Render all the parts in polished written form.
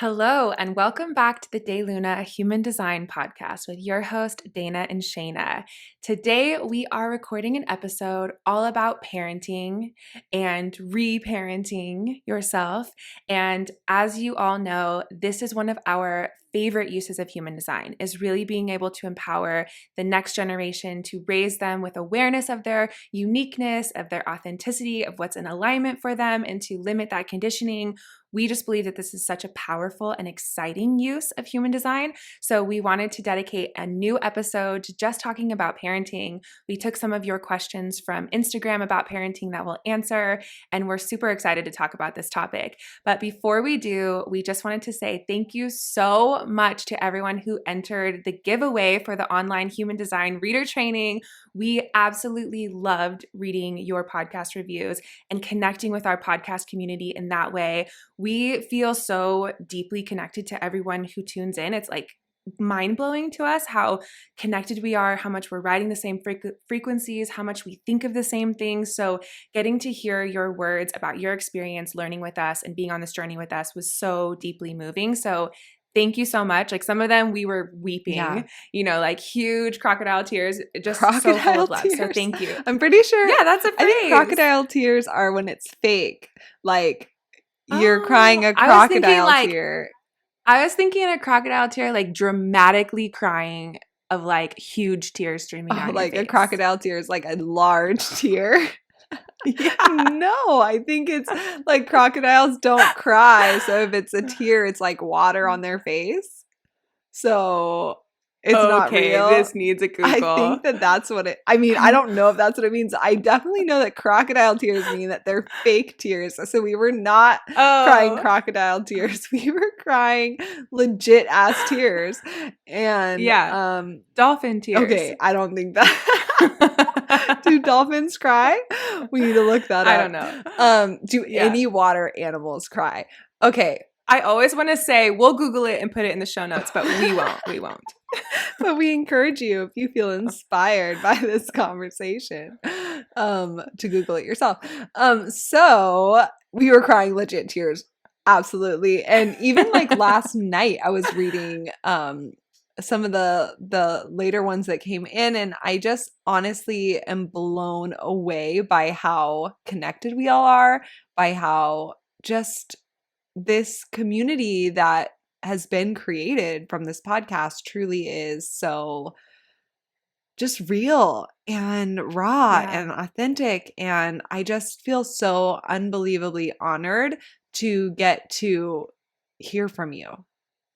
Hello, and welcome back to the De Luna Human Design Podcast with your host, Dana and Shayna. Today, we are recording an episode all about parenting and reparenting yourself. And as you all know, this is one of our favorite uses of human design, is really being able to empower the next generation to raise them with awareness of their uniqueness, of their authenticity, of what's in alignment for them, and to limit that conditioning. We just believe that this is such a powerful and exciting use of human design. So we wanted to dedicate a new episode to just talking about parenting. We took some of your questions from Instagram about parenting that we'll answer, and we're super excited to talk about this topic. But before we do, we just wanted to say thank you so much to everyone who entered the giveaway for the online human design reader training. We absolutely loved reading your podcast reviews and connecting with our podcast community in that way. We feel so deeply connected to everyone who tunes in. It's like mind-blowing to us how connected we are, how much we're riding the same frequencies, how much we think of the same things. So getting to hear your words about your experience learning with us and being on this journey with us was so deeply moving. So thank you so much. Like some of them we were weeping, like huge crocodile tears, just so full Crocodile of love. So tears. thank you. I'm pretty sure. Yeah, that's a I think phrase. crocodile tears are when it's fake. Like you're crying a I was thinking crocodile tear. I was thinking a crocodile tear, like dramatically crying of like huge tears streaming down your Like face. a crocodile tear is like a large tear. Yeah. No, I think it's like crocodiles don't cry. So if it's a tear, it's like water on their face. So it's not real. This needs a Google. I think that's what it, I mean, I don't know if that's what it means. I definitely know that crocodile tears mean that they're fake tears. So we were not crying crocodile tears. We were crying legit ass tears. And dolphin tears. Okay, I don't think that. Do dolphins cry? We need to look that up. I don't know. Do any water animals cry? Okay. I always want to say we'll Google it and put it in the show notes, but we won't. We won't. But we encourage you, if you feel inspired by this conversation, to Google it yourself. So we were crying legit tears. Absolutely. And even like last night, I was reading some of the later ones that came in, and I just honestly am blown away by how connected we all are, by how just this community that has been created from this podcast truly is so just real and raw and authentic. And I just feel so unbelievably honored to get to hear from you.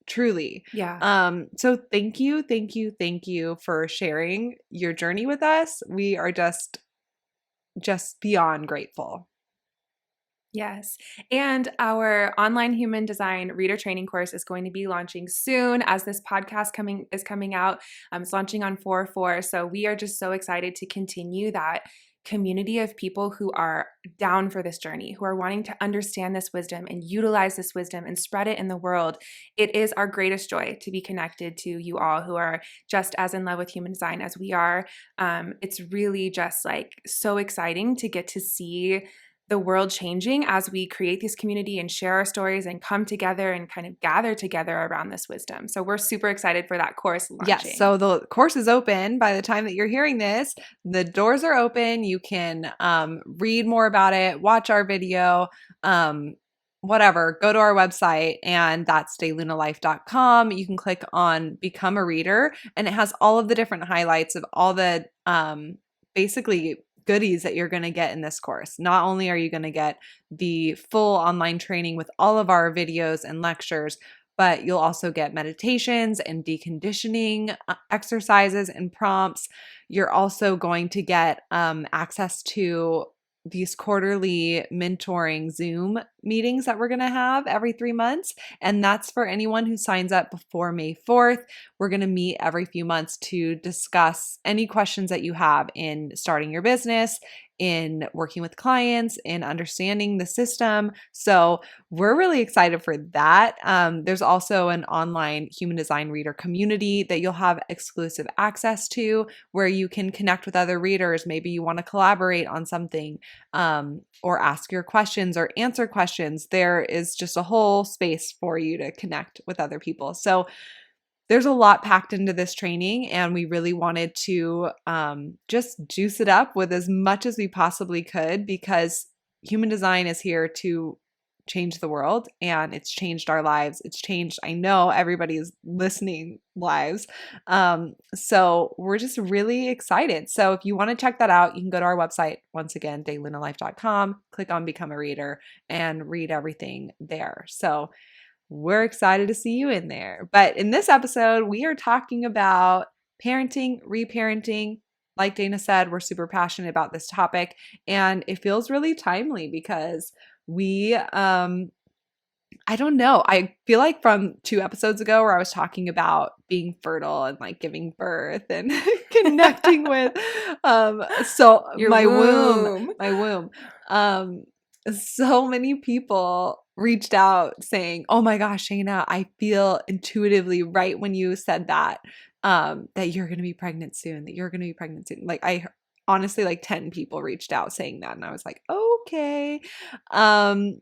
Truly. Yeah. So thank you for sharing your journey with us. We are just beyond grateful. Yes. And our online human design reader training course is going to be launching soon as this podcast is coming out. It's launching on 4/4. So we are just so excited to continue that community of people who are down for this journey, who are wanting to understand this wisdom and utilize this wisdom and spread it in the world. It is our greatest joy to be connected to you all who are just as in love with human design as we are. It's really just like so exciting to get to see the world changing as we create this community and share our stories and come together and kind of gather together around this wisdom. So we're super excited for that course launching. Yes, so the course is open by the time that you're hearing this. The doors are open. You can read more about it, watch our video, whatever. Go to our website, and that's delunalife.com. You can click on Become a Reader, and it has all of the different highlights of all the basically goodies that you're going to get in this course. Not only are you going to get the full online training with all of our videos and lectures, but you'll also get meditations and deconditioning exercises and prompts. You're also going to get access to these quarterly mentoring Zoom meetings that we're going to have every 3 months. And that's for anyone who signs up before May 4th. We're going to meet every few months to discuss any questions that you have in starting your business, in working with clients and understanding the system. So we're really excited for that. There's also an online human design reader community that you'll have exclusive access to where you can connect with other readers. Maybe you want to collaborate on something, or ask your questions or answer questions. There is just a whole space for you to connect with other people. So there's a lot packed into this training, and we really wanted to just juice it up with as much as we possibly could, because human design is here to change the world, and it's changed our lives. It's changed, I know, everybody's listening lives. So we're just really excited. So if you want to check that out, you can go to our website, once again, daylunalife.com, click on Become a Reader, and read everything there. So we're excited to see you in there. But in this episode, we are talking about parenting, reparenting. Like Dana said, we're super passionate about this topic, and it feels really timely because we I don't know. I feel like from 2 episodes ago where I was talking about being fertile and like giving birth and connecting with so Your my womb, womb. my womb. Um so many people reached out saying, "Oh my gosh, Shayna, I feel intuitively right when you said that that you're going to be pregnant soon, that you're going to be pregnant soon." Like I honestly, like 10 people reached out saying that, and I was like, "Okay." Um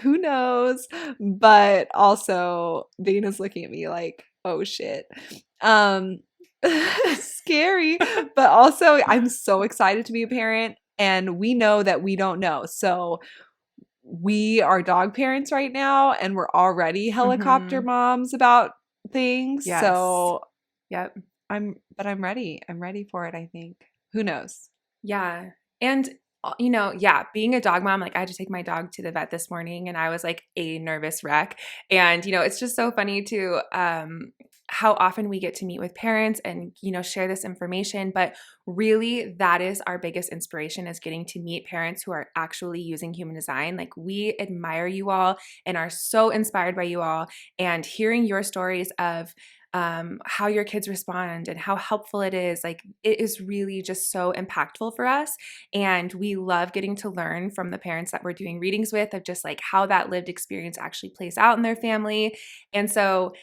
who knows? But also Dana's looking at me like, oh shit. Um scary, but also I'm so excited to be a parent, and we know that we don't know. So we are dog parents right now, and we're already helicopter Mm-hmm. moms about things. Yes. So Yep. I'm ready. I'm ready for it, I think. Who knows? Yeah. And, yeah, being a dog mom, like I had to take my dog to the vet this morning and I was like a nervous wreck. And, it's just so funny to how often we get to meet with parents and, share this information. But really, that is our biggest inspiration, is getting to meet parents who are actually using human design. Like, we admire you all and are so inspired by you all, and hearing your stories of how your kids respond and how helpful it is. Like, it is really just so impactful for us. And we love getting to learn from the parents that we're doing readings with, of just like how that lived experience actually plays out in their family. And so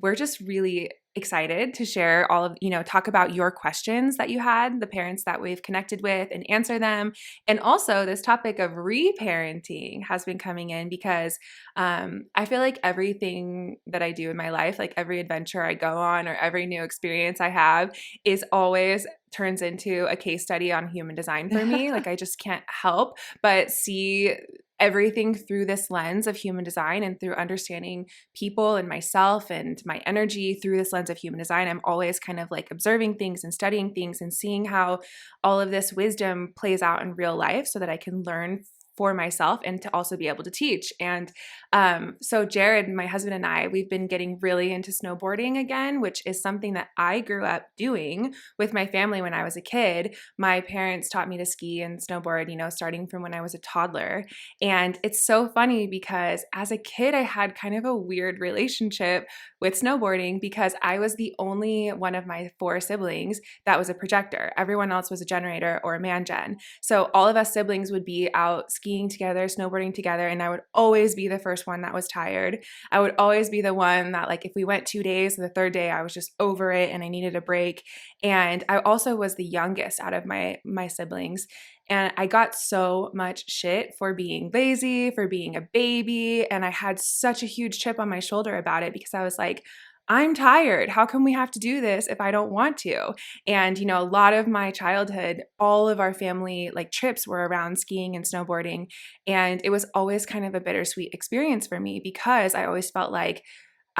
we're just really excited to share all of, talk about your questions that you had, the parents that we've connected with, and answer them. And also, this topic of reparenting has been coming in because I feel like everything that I do in my life, like every adventure I go on or every new experience I have, is always turns into a case study on human design for me. Like, I just can't help but see everything through this lens of human design, and through understanding people and myself and my energy through this lens of human design. I'm always kind of like observing things and studying things and seeing how all of this wisdom plays out in real life, so that I can learn for myself and to also be able to teach. And so Jared, my husband, and I, we've been getting really into snowboarding again, which is something that I grew up doing with my family when I was a kid. My parents taught me to ski and snowboard, starting from when I was a toddler. And it's so funny because as a kid, I had kind of a weird relationship with snowboarding, because I was the only one of my 4 siblings that was a projector. Everyone else was a generator or a man gen. So all of us siblings would be out skiing together, snowboarding together, and I would always be the first one that was tired. I would always be the one that, like, if we went 2 days, the third day I was just over it and I needed a break. And I also was the youngest out of my siblings. And I got so much shit for being lazy, for being a baby. And I had such a huge chip on my shoulder about it, because I was like, I'm tired. How come we have to do this if I don't want to? And, a lot of my childhood, all of our family like trips were around skiing and snowboarding. And it was always kind of a bittersweet experience for me, because I always felt like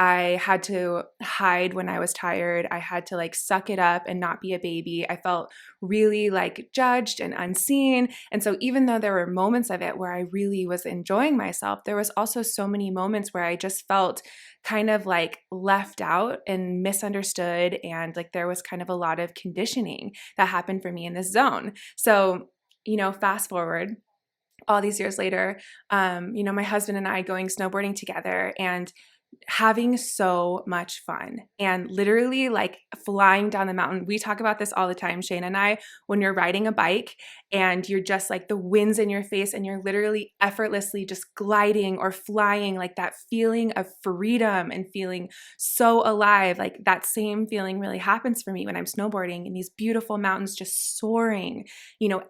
I had to hide when I was tired. I had to like suck it up and not be a baby. I felt really like judged and unseen. And so even though there were moments of it where I really was enjoying myself, there was also so many moments where I just felt kind of like left out and misunderstood. And like there was kind of a lot of conditioning that happened for me in this zone. So, fast forward all these years later, my husband and I going snowboarding together, and having so much fun and literally like flying down the mountain. We talk about this all the time, Shane and I, when you're riding a bike and you're just like the wind's in your face and you're literally effortlessly just gliding or flying, like that feeling of freedom and feeling so alive. Like that same feeling really happens for me when I'm snowboarding in these beautiful mountains, just soaring,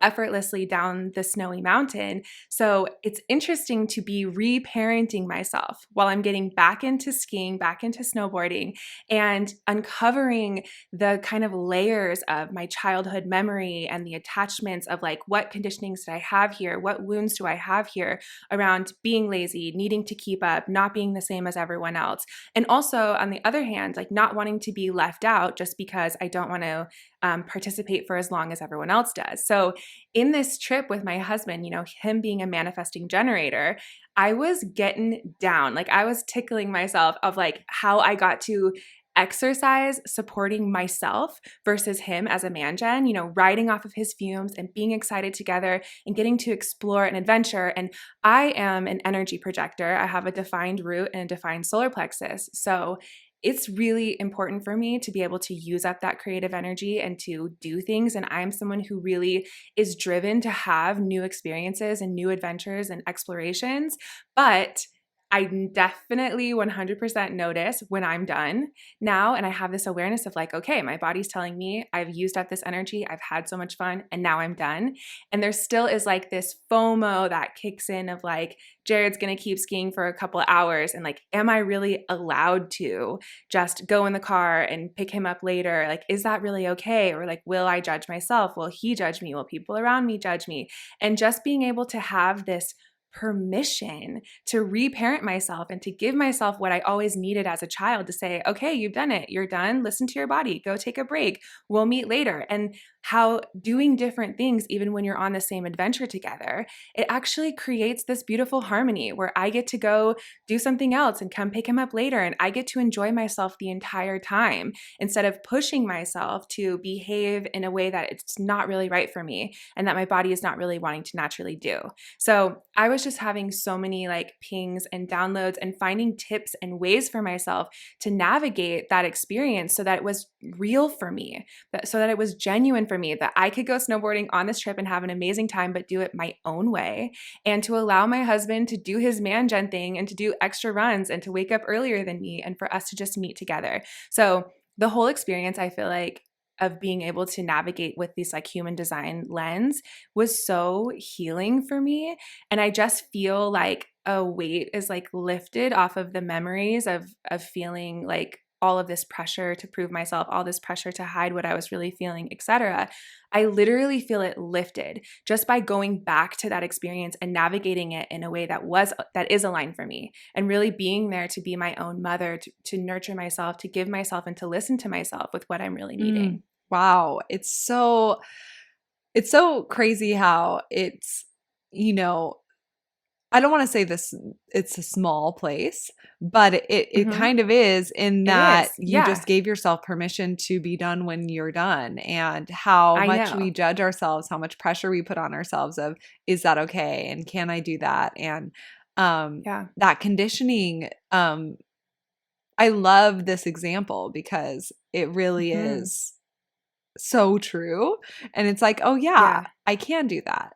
effortlessly down the snowy mountain. So it's interesting to be reparenting myself while I'm getting back into skiing, back into snowboarding, and uncovering the kind of layers of my childhood memory and the attachments of like, what conditionings did I have here? What wounds do I have here around being lazy, needing to keep up, not being the same as everyone else? And also, on the other hand, like not wanting to be left out just because I don't want to participate for as long as everyone else does. So, in this trip with my husband, him being a manifesting generator, I was getting down. Like, I was tickling myself of like how I got to exercise supporting myself versus him as a man gen, riding off of his fumes and being excited together and getting to explore an adventure. And I am an energy projector. I have a defined root and a defined solar plexus. So it's really important for me to be able to use up that creative energy and to do things. And I'm someone who really is driven to have new experiences and new adventures and explorations. But I definitely 100% notice when I'm done now. And I have this awareness of like, okay, my body's telling me I've used up this energy. I've had so much fun and now I'm done. And there still is like this FOMO that kicks in of like, Jared's going to keep skiing for a couple of hours. And like, am I really allowed to just go in the car and pick him up later? Like, is that really okay? Or like, will I judge myself? Will he judge me? Will people around me judge me? And just being able to have this permission to reparent myself and to give myself what I always needed as a child to say, okay, you've done it. You're done. Listen to your body. Go take a break. We'll meet later. And how doing different things, even when you're on the same adventure together, it actually creates this beautiful harmony where I get to go do something else and come pick him up later. And I get to enjoy myself the entire time instead of pushing myself to behave in a way that it's not really right for me and that my body is not really wanting to naturally do. So I was just having so many like pings and downloads and finding tips and ways for myself to navigate that experience so that it was real for me, so that it was genuine for me, that I could go snowboarding on this trip and have an amazing time, but do it my own way. And to allow my husband to do his man gen thing and to do extra runs and to wake up earlier than me and for us to just meet together. So the whole experience, I feel like, of being able to navigate with this like human design lens was so healing for me. And I just feel like a weight is like lifted off of the memories of feeling like all of this pressure to prove myself, all this pressure to hide what I was really feeling, etc. I literally feel it lifted just by going back to that experience and navigating it in a way that is aligned for me, and really being there to be my own mother, to nurture myself, to give myself and to listen to myself with what I'm really needing. Wow. It's so crazy how it's, you know, I don't want to say this, it's a small place, but it Mm-hmm. kind of is, in It that is. you Yeah, just gave yourself permission to be done when you're done, and how I much know. we judge ourselves, how much pressure we put on ourselves of, is that okay? And can I do that? And Yeah. that conditioning, I love this example because it really Hmm. is so true. And it's like, oh yeah, Yeah. I can do that.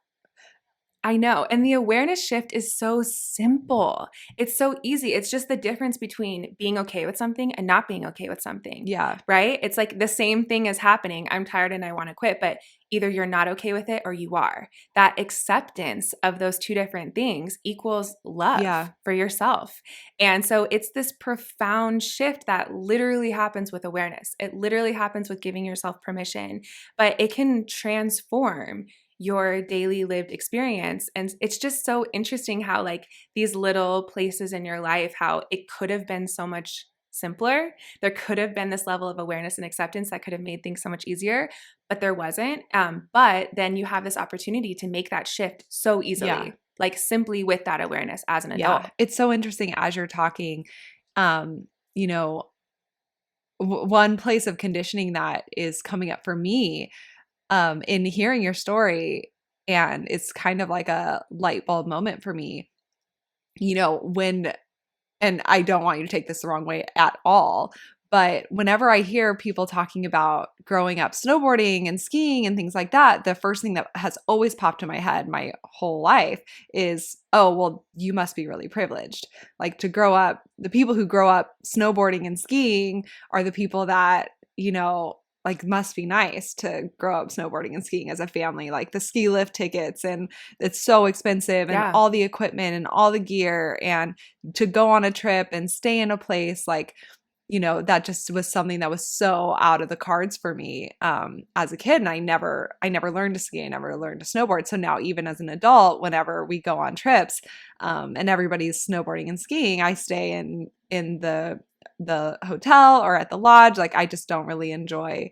I know. And the awareness shift is so simple. It's so easy. It's just the difference between being okay with something and not being okay with something, Yeah. right? It's like the same thing is happening. I'm tired and I want to quit, but either you're not okay with it or you are. That acceptance of those two different things equals love Yeah. for yourself. And so it's this profound shift that literally happens with awareness. It literally happens with giving yourself permission, but it can transform your daily lived experience. And it's just so interesting how like these little places in your life, how it could have been so much simpler. There could have been this level of awareness and acceptance that could have made things so much easier, but there wasn't. But then you have this opportunity to make that shift so Yeah. easily, like simply with that awareness as an Yeah. adult. It's so interesting as you're talking. Um, you know, one place of conditioning that is coming up for me, in hearing your story, and it's kind of like a light bulb moment for me, when and I don't want you to take this the wrong way at all, but whenever I hear people talking about growing up snowboarding and skiing and things like that, the first thing that has always popped in my head my whole life is, oh, well, you must be really privileged. Like, to grow up, the people who grow up snowboarding and skiing are the people that, like, must be nice to grow up snowboarding and skiing as a family. Like, the ski lift tickets, and it's so expensive, and Yeah. all the equipment and all the gear, and to go on a trip and stay in a place, like, that just was something that was so out of the cards for me as a kid. And I never learned to ski. I never learned to snowboard. So now, even as an adult, whenever we go on trips and everybody's snowboarding and skiing, I stay in the hotel or at the lodge. Like, I just don't really enjoy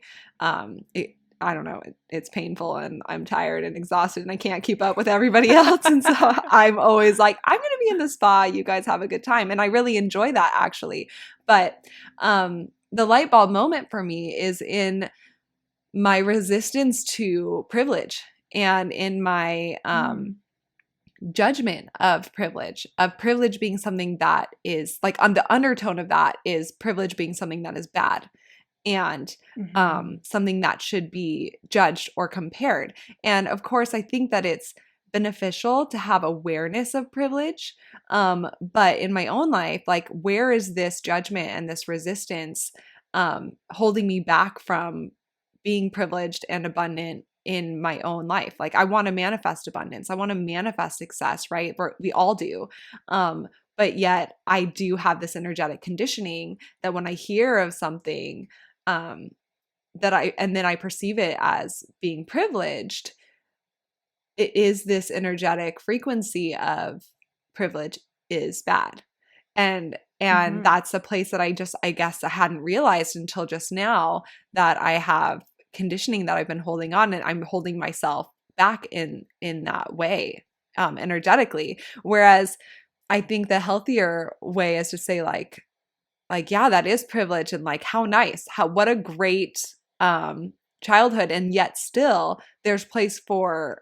it. I don't know. It's painful, and I'm tired and exhausted, and I can't keep up with everybody else. And so I'm always like, I'm going to be in the spa. You guys have a good time. And I really enjoy that, actually. But the light bulb moment for me is in my resistance to privilege, and in my Mm. judgment of privilege being something that is like, on the undertone of that is privilege being something that is bad, and Mhm. something that should be judged or compared. And of course, I think that it's beneficial to have awareness of privilege. But in my own life, like, where is this judgment and this resistance holding me back from being privileged and abundant in my own life? Like, I want to manifest abundance. I want to manifest success, right? We all do. But yet I do have this energetic conditioning that when I hear of something, um, and then I perceive it as being privileged, it is this energetic frequency of privilege is bad. And Mhm. that's a place that I guess I hadn't realized until just now, that I have conditioning that I've been holding on, and I'm holding myself back in that way, energetically. Whereas I think the healthier way is to say, like, yeah, that is privilege, and like, how nice, what a great childhood, and yet still there's place for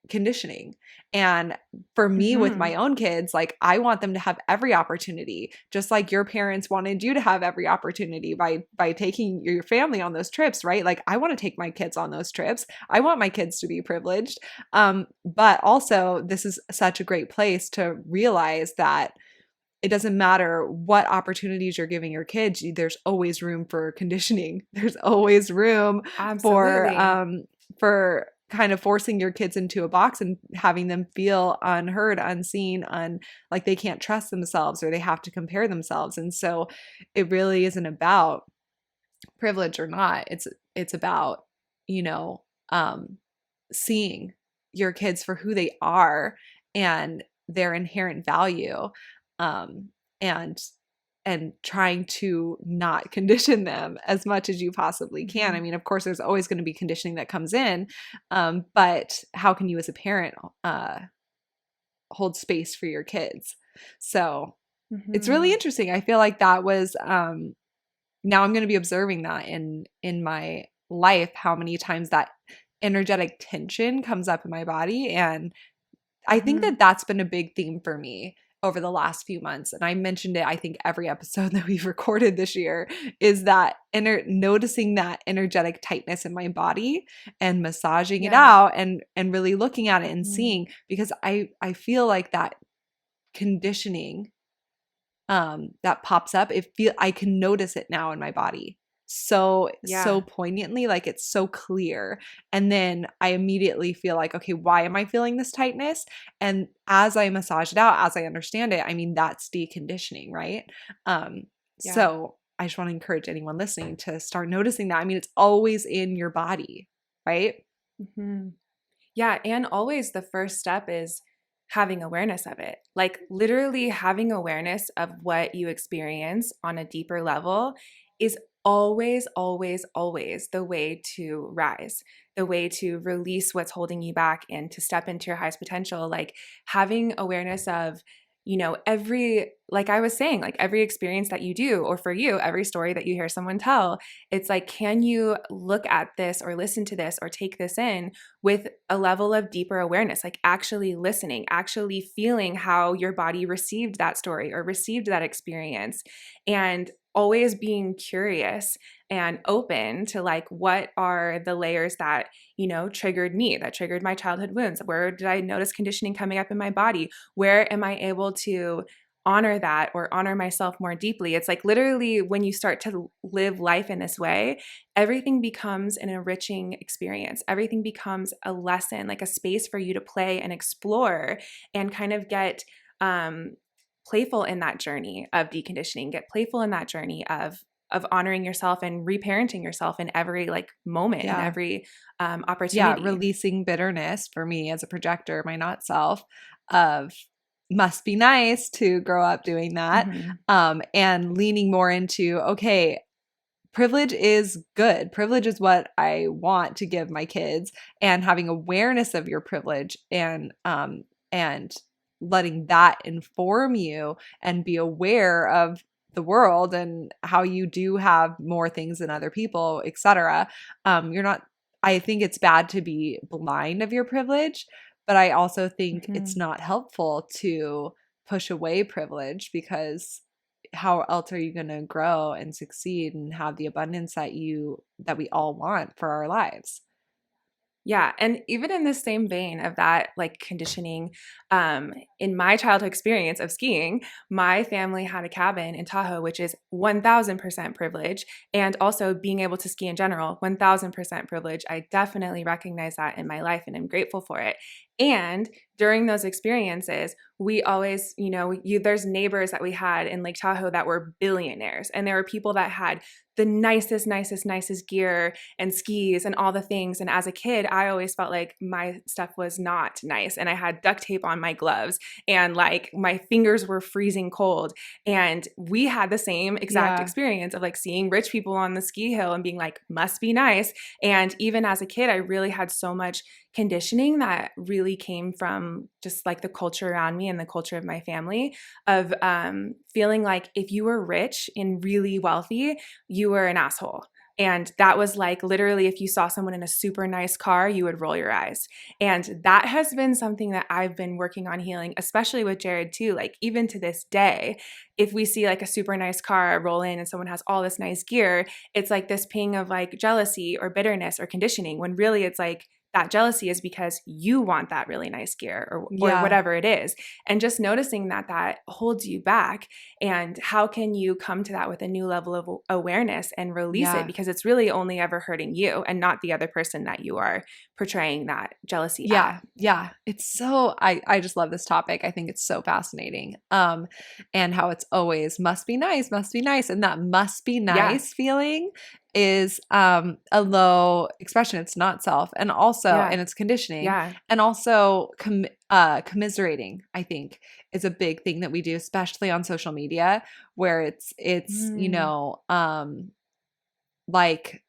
conditioning. And for me, with my Mhm. own kids, like, I want them to have every opportunity, just like your parents wanted you to have every opportunity by taking your family on those trips, right? Like, I want to take my kids on those trips. I want my kids to be privileged. But also, this is such a great place to realize that it doesn't matter what opportunities you're giving your kids, there's always room for conditioning. There's always room Absolutely. for kind of forcing your kids into a box and having them feel unheard, unseen, like they can't trust themselves, or they have to compare themselves. And so it really isn't about privilege or not. It's about, you know, um seeing your kids for who they are and their inherent value, um, and trying to not condition them as much as you possibly can. I Mhm. mean, of course, there's always going to be conditioning that comes in, but how can you, as a parent, hold space for your kids? So it's really Mhm. interesting. I feel like that was now I'm going to be observing that in my life, how many times that energetic tension comes up in my body. And I think that Mhm. that's been a big theme for me over the last few months. And I mentioned it, I think, every episode that we've recorded this year, is that noticing that energetic tightness in my body and massaging it Yeah. out, and really looking at it and Mhm. seeing, because I feel like that conditioning that pops up, I can notice it now in my body so Yeah. poignantly, like, it's so clear. And then I immediately feel like, okay, why am I feeling this tightness? And as I massage it out, as I understand it, I mean, that's deconditioning, right? Yeah. So I just want to encourage anyone listening to start noticing that. I mean, it's always in your body, right? Mhm. Yeah, and always the first step is having awareness of it. Like, literally having awareness of what you experience on a deeper level is always, always, always the way to rise, the way to release what's holding you back and to step into your highest potential. Like, having awareness of, like I was saying, like every experience that you do, or for you, every story that you hear someone tell, it's like, can you look at this or listen to this or take this in with a level of deeper awareness, like actually listening, actually feeling how your body received that story or received that experience, and always being curious and open to like, what are the layers that, triggered me, that triggered my childhood wounds? Where did I notice conditioning coming up in my body? Where am I able to honor that or honor myself more deeply? It's like literally when you start to live life in this way, everything becomes an enriching experience. Everything becomes a lesson, like a space for you to play and explore and kind of get playful in that journey of deconditioning, get playful in that journey of honoring yourself and reparenting yourself in every like moment, in Yeah. every Yeah, opportunity. releasing bitterness for me as a projector, my not self, of must be nice to grow up doing that. Mm-hmm. And leaning more into, okay, privilege is good. Privilege is what I want to give my kids, and having awareness of your privilege and letting that inform you and be aware of the world and how you do have more things than other people, etc. You're not I think it's bad to be blind of your privilege, but I also think it's Mm-hmm. not helpful to push away privilege, because how else are you going to grow and succeed and have the abundance that we all want for our lives? Yeah. And even in the same vein of that, like conditioning, in my childhood experience of skiing, my family had a cabin in Tahoe, which is 1000% privilege. And also being able to ski in general, 1000% privilege. I definitely recognize that in my life and I'm grateful for it. And during those experiences, we always, there's neighbors that we had in Lake Tahoe that were billionaires. And there were people that had the nicest gear and skis and all the things. And as a kid, I always felt like my stuff was not nice. And I had duct tape on my gloves and like my fingers were freezing cold. And we had the same exact Yeah. experience of like seeing rich people on the ski hill and being like, must be nice. And even as a kid, I really had so much conditioning that really came from just like the culture around me and the culture of my family of feeling like if you were rich and really wealthy, you were an asshole. And that was like literally if you saw someone in a super nice car, you would roll your eyes. And that has been something that I've been working on healing, especially with Jared too. Like even to this day, if we see like a super nice car roll in and someone has all this nice gear, it's like this ping of like jealousy or bitterness or conditioning, when really it's like that jealousy is because you want that really nice gear or Yeah. whatever it is. And just noticing that that holds you back, and how can you come to that with a new level of awareness and release it, Yeah. because it's really only ever hurting you and not the other person that you are portraying that jealousy at. Yeah. Yeah. It's so I just love this topic. I think it's so fascinating. And how it's always must be nice, must be nice. And that must be Yeah. nice feeling is a low expression. It's not self. And also, Yeah. and it's conditioning. Yeah. And also commiserating, I think, is a big thing that we do, especially on social media, where it's Mm. like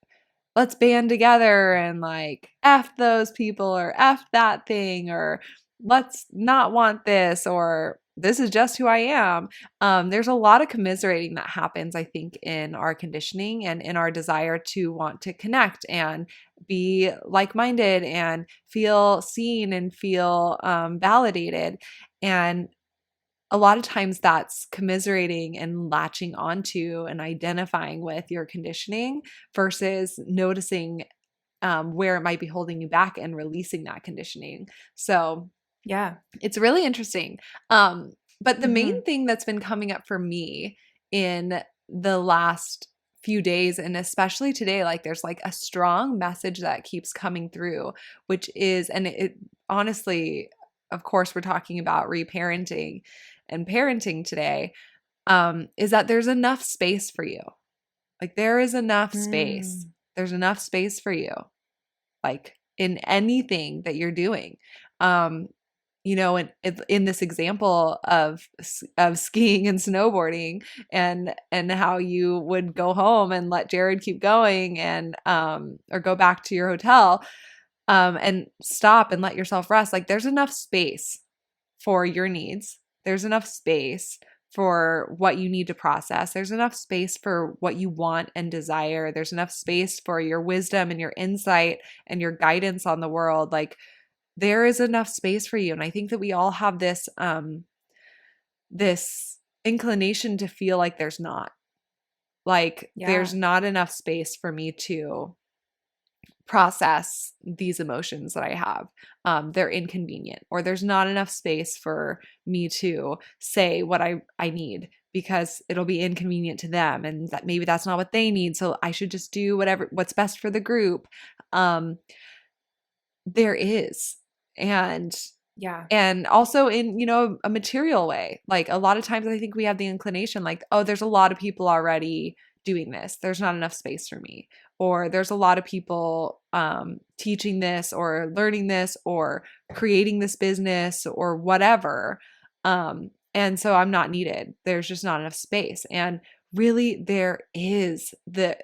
let's band together and like F those people or F that thing, or let's not want this, or this is just who I am. There's a lot of commiserating that happens, I think, in our conditioning and in our desire to want to connect and be like minded and feel seen and feel validated. And a lot of times that's commiserating and latching onto and identifying with your conditioning versus noticing where it might be holding you back and releasing that conditioning. So Yeah. it's really interesting. But the Mm-hmm. main thing that's been coming up for me in the last few days, and especially today, like there's like a strong message that keeps coming through, which is, and it honestly, of course, we're talking about reparenting and parenting today, is that there's enough space for you. Like there is enough space. Mm. There's enough space for you, like in anything that you're doing. Um, in this example of skiing and snowboarding, and how you would go home and let Jared keep going, and or go back to your hotel, and stop and let yourself rest. Like there's enough space for your needs. There's enough space for what you need to process. There's enough space for what you want and desire. There's enough space for your wisdom and your insight and your guidance on the world. Like there is enough space for you. And I think that we all have this inclination to feel like there's not. Like there's Yeah. not enough space for me to process these emotions that I have. They're inconvenient, or there's not enough space for me to say what I need because it'll be inconvenient to them, and that maybe that's not what they need. So I should just do what's best for the group. Um, there is, and Yeah. and also in, a material way. Like a lot of times I think we have the inclination like, oh, there's a lot of people already doing this. There's not enough space for me. Or there's a lot of people teaching this or learning this or creating this business or whatever. And so I'm not needed. There's just not enough space. And really there is the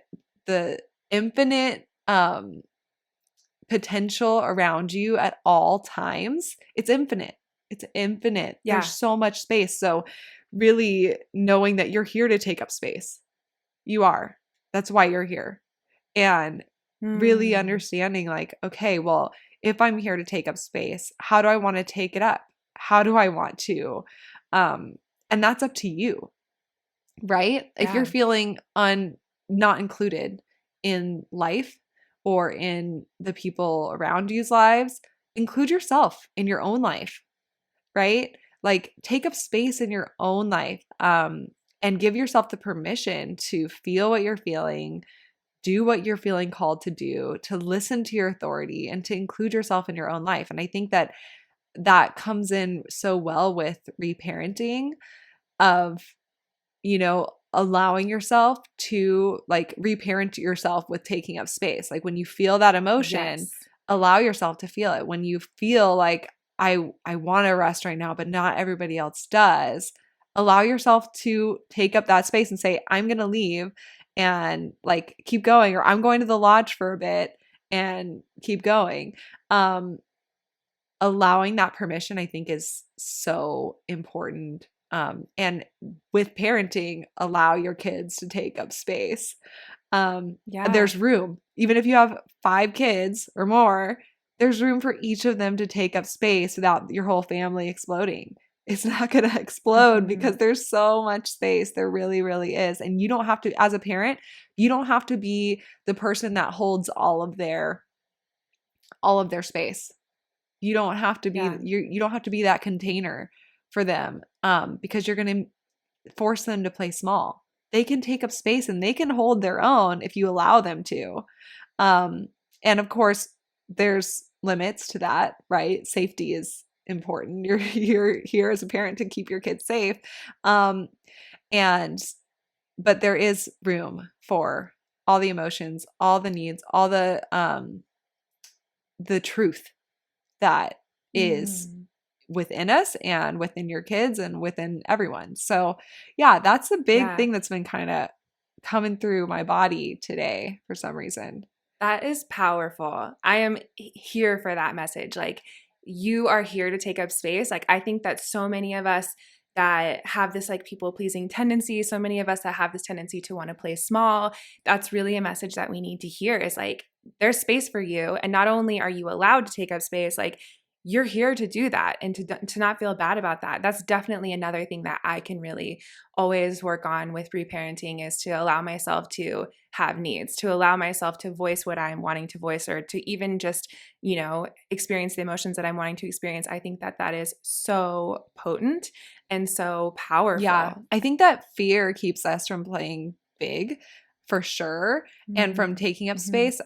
infinite potential around you at all times. It's infinite. It's infinite. There's Yeah. so much space. So, really knowing that you're here to take up space. You are. That's why you're here. And really Mm. understanding, like, okay, well, if I'm here to take up space, how do I want to take it up? How do I want to? Um, and that's up to you, right? If you're Yeah. feeling not included in life or in the people around you's lives, include yourself in your own life, right? Like take up space in your own life, and give yourself the permission to feel what you're feeling, do what you're feeling called to do, to listen to your authority and to include yourself in your own life. And I think that that comes in so well with reparenting of, allowing yourself to like reparent yourself with taking up space. Like when you feel that emotion, Yes. allow yourself to feel it. When you feel like I want to rest right now, but not everybody else does, allow yourself to take up that space and say, I'm going to leave and like keep going, or I'm going to the lodge for a bit and keep going. Um, Allowing that permission, I think, is so important. And with parenting, allow your kids to take up space. Yeah. There's room. Even if you have 5 kids or more, there's room for each of them to take up space without your whole family exploding. It's not going to explode because Mhm. there's so much space. There really, really is. And you don't have to, as a parent, you don't have to be the person that holds all of their space. You don't have to be Yeah. you don't have to be that container for them, because you're going to force them to play small. They can take up space and they can hold their own if you allow them to. Um, and of course, there's limits to that, right? Safety is important. You're here as a parent to keep your kids safe. Um, and but there is room for all the emotions, all the needs, all the truth that is Mm. within us and within your kids and within everyone. So, yeah, that's a big Yeah. thing that's been kind of coming through my body today for some reason. That is powerful. I am here for that message. Like, you are here to take up space. Like, I think that so many of us that have this like people pleasing tendency, so many of us that have this tendency to want to play small, that's really a message that we need to hear is like, there's space for you. And not only are you allowed to take up space, like, you're here to do that and to not feel bad about that. That's definitely another thing that I can really always work on with reparenting is to allow myself to have needs, to allow myself to voice what I'm wanting to voice or to even just, experience the emotions that I'm wanting to experience. I think that that is so potent and so Yeah, powerful. I think that fear keeps us from playing big for sure and from taking up Mm-hmm. space,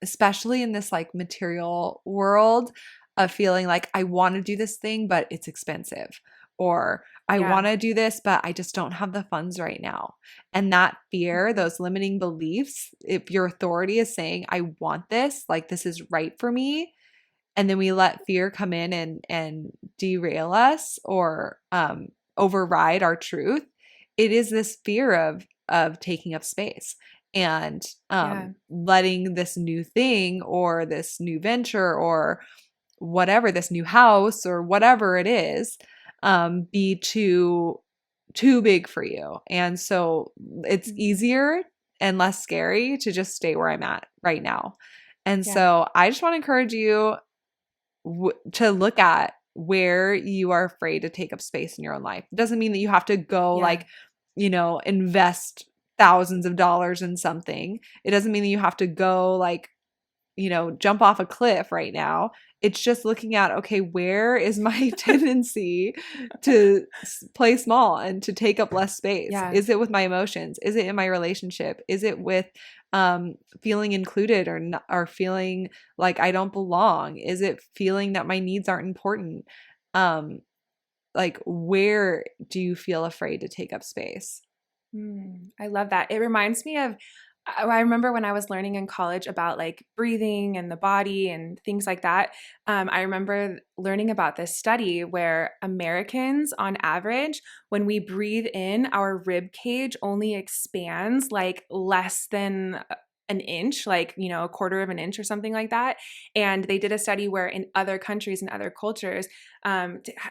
especially in this like material world of feeling like I want to do this thing, but it's expensive, or I Yeah. want to do this, but I just don't have the funds right now. And that fear, Mhm. those limiting beliefs, if your authority is saying, I want this, like this is right for me, and then we let fear come in and derail us or override our truth, it is this fear of taking up space and Yeah. letting this new thing or this new venture or whatever, this new house or whatever it is, be too big for you. And so it's Mhm. easier and less scary to just stay where I'm at right now. And Yeah. so I just want to encourage you to look at where you are afraid to take up space in your own life. It doesn't mean that you have to go Yeah. like, invest thousands of dollars in something. It doesn't mean that you have to go like, jump off a cliff right now. It's just looking at, okay, where is my tendency to play small and to take up less space? Yeah. Is it with my emotions? Is it in my relationship? Is it with feeling included or not, or feeling like I don't belong? Is it feeling that my needs aren't important? Um, like, where do you feel afraid to take up space? I love that. It reminds me of I remember when I was learning in college about like breathing and the body and things like that. I remember learning about this study where Americans, on average, when we breathe in, our rib cage only expands like less than an inch, like, a quarter of an inch or something like that. And they did a study where in other countries and other cultures,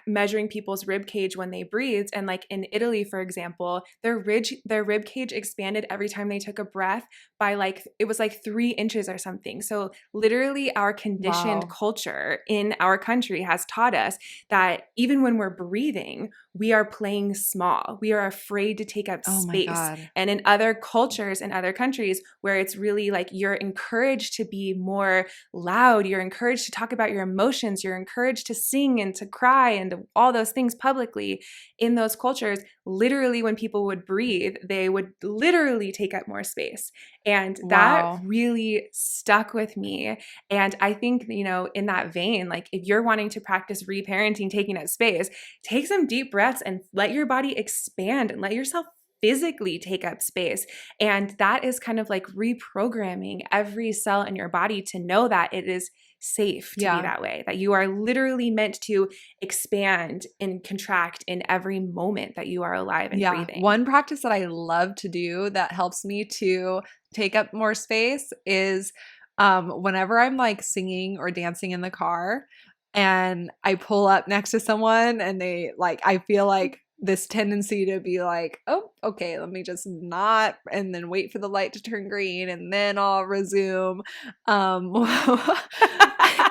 measuring people's rib cage when they breathed. And like in Italy, for example, their rib cage expanded every time they took a breath by like it was like 3 inches or something. So literally, our conditioned Wow. culture in our country has taught us that even when we're breathing, we are playing small. We are afraid to take up Oh my space. God. And in other cultures and other countries where it's really like you're encouraged to be more loud, you're encouraged to talk about your emotions, you're encouraged to sing and to cry and all those things publicly. In those cultures, literally when people would breathe, they would literally take up more space. And that Wow. really stuck with me. And I think, in that vein, like if you're wanting to practice reparenting, taking up space, take some deep breaths and let your body expand and let yourself physically take up space. And that is kind of like reprogramming every cell in your body to know that it is safe to be Yeah. that way, that you are literally meant to expand and contract in every moment that you are alive and Yeah. breathing. One practice that I love to do that helps me to take up more space is whenever I'm like singing or dancing in the car and I pull up next to someone and they like, I feel like this tendency to be like, oh, okay, let me just not, and then wait for the light to turn green and then I'll resume. Um,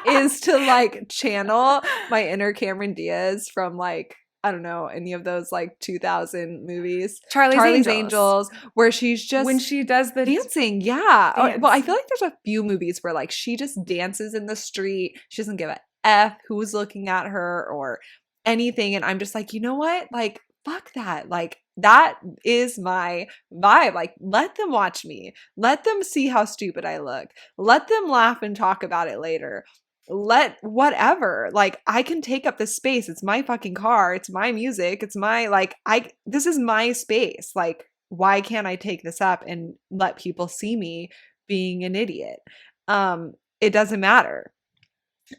is to like channel my inner Cameron Diaz from like, I don't know, any of those like 2000 movies, Charlie's Charlie's Angels, Angels, where she's when just she does the dancing. Yeah. Well, I dance. feel like there's a few movies where like she just dances in the street. She doesn't give a F who's looking at her or anything. And I'm just like, you know what? Like, fuck that. Like, that is my vibe. Like, let them watch me. Let them see how stupid I look. Let them laugh and talk about it later. Let whatever. Like, I can take up this space. It's my fucking car. It's my music. It's my, like, this is my space. Like, why can't I take this up and let people see me being an idiot? It doesn't matter.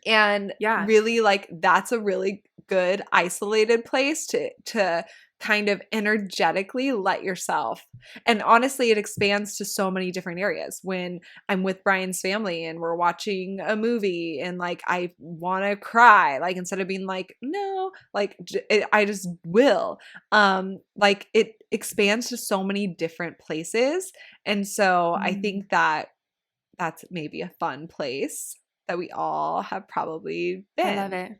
And Yeah. really, like, that's a really good isolated place to kind of energetically let yourself. And honestly, it expands to so many different areas. When I'm with Brian's family and we're watching a movie and like I want to cry, like instead of being like no, like I just will. Like it expands to so many different places. And so I Mm, think that that's maybe a fun place that we all have probably I love been. it.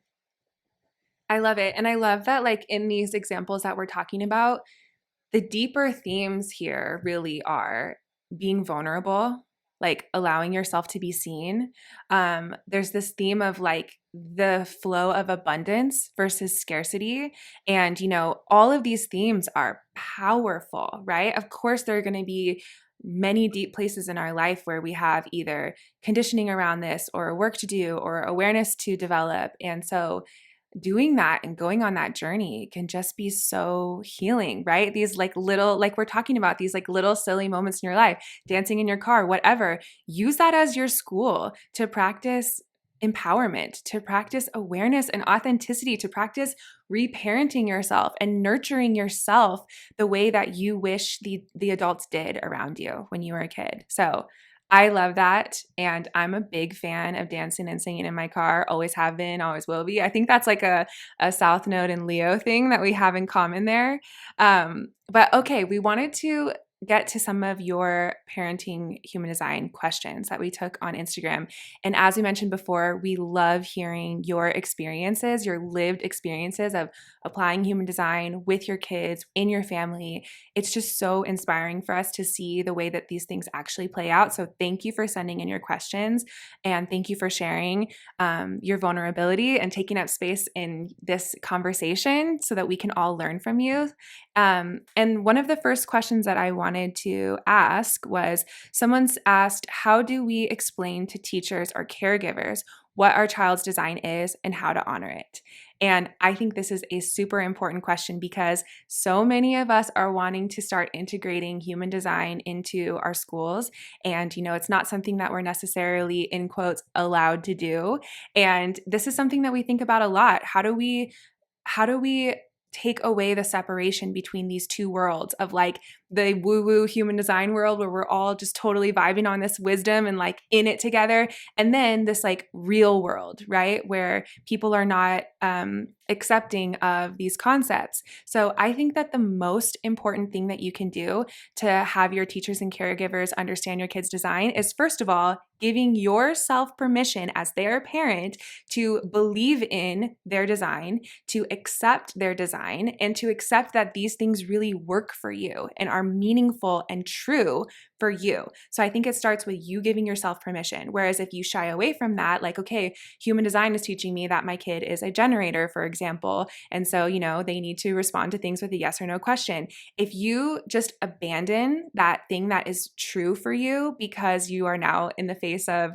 I love it. And I love that, like, in these examples that we're talking about, the deeper themes here really are being vulnerable, like allowing yourself to be seen. There's this theme of like the flow of abundance versus scarcity. And, all of these themes are powerful, right? Of course, there are going to be many deep places in our life where we have either conditioning around this or work to do or awareness to develop. And so, doing that and going on that journey can just be so healing, right? These like little, like we're talking about, these like little silly moments in your life, dancing in your car, whatever. Use that as your school to practice empowerment, to practice awareness and authenticity, to practice reparenting yourself and nurturing yourself the way that you wish the adults did around you when you were a kid. So I love that. And I'm a big fan of dancing and singing in my car. Always have been, always will be. I think that's like a South Node and Leo thing that we have in common there. But okay, we wanted to get to some of your parenting human design questions that we took on Instagram. And as we mentioned before, we love hearing your experiences, your lived experiences of applying human design with your kids, in your family. It's just so inspiring for us to see the way that these things actually play out. So thank you for sending in your questions, and thank you for sharing your vulnerability and taking up space in this conversation so that we can all learn from you. And one of the first questions that I wanted to ask was, someone's asked, how do we explain to teachers or caregivers what our child's design is and how to honor it? And I think this is a super important question because so many of us are wanting to start integrating human design into our schools. And, it's not something that we're necessarily, in quotes, allowed to do. And this is something that we think about a lot. How do we take away the separation between these two worlds of like the woo woo human design world where we're all just totally vibing on this wisdom and like in it together, and then this like real world, right, where people are not accepting of these concepts. So I think that the most important thing that you can do to have your teachers and caregivers understand your kids' design is, first of all, giving yourself permission as their parent to believe in their design, to accept their design, and to accept that these things really work for you and are meaningful and true for you. So I think it starts with you giving yourself permission. Whereas if you shy away from that, like, okay, human design is teaching me that my kid is a generator, for example, and so, they need to respond to things with a yes or no question. If you just abandon that thing that is true for you because you are now in the face of,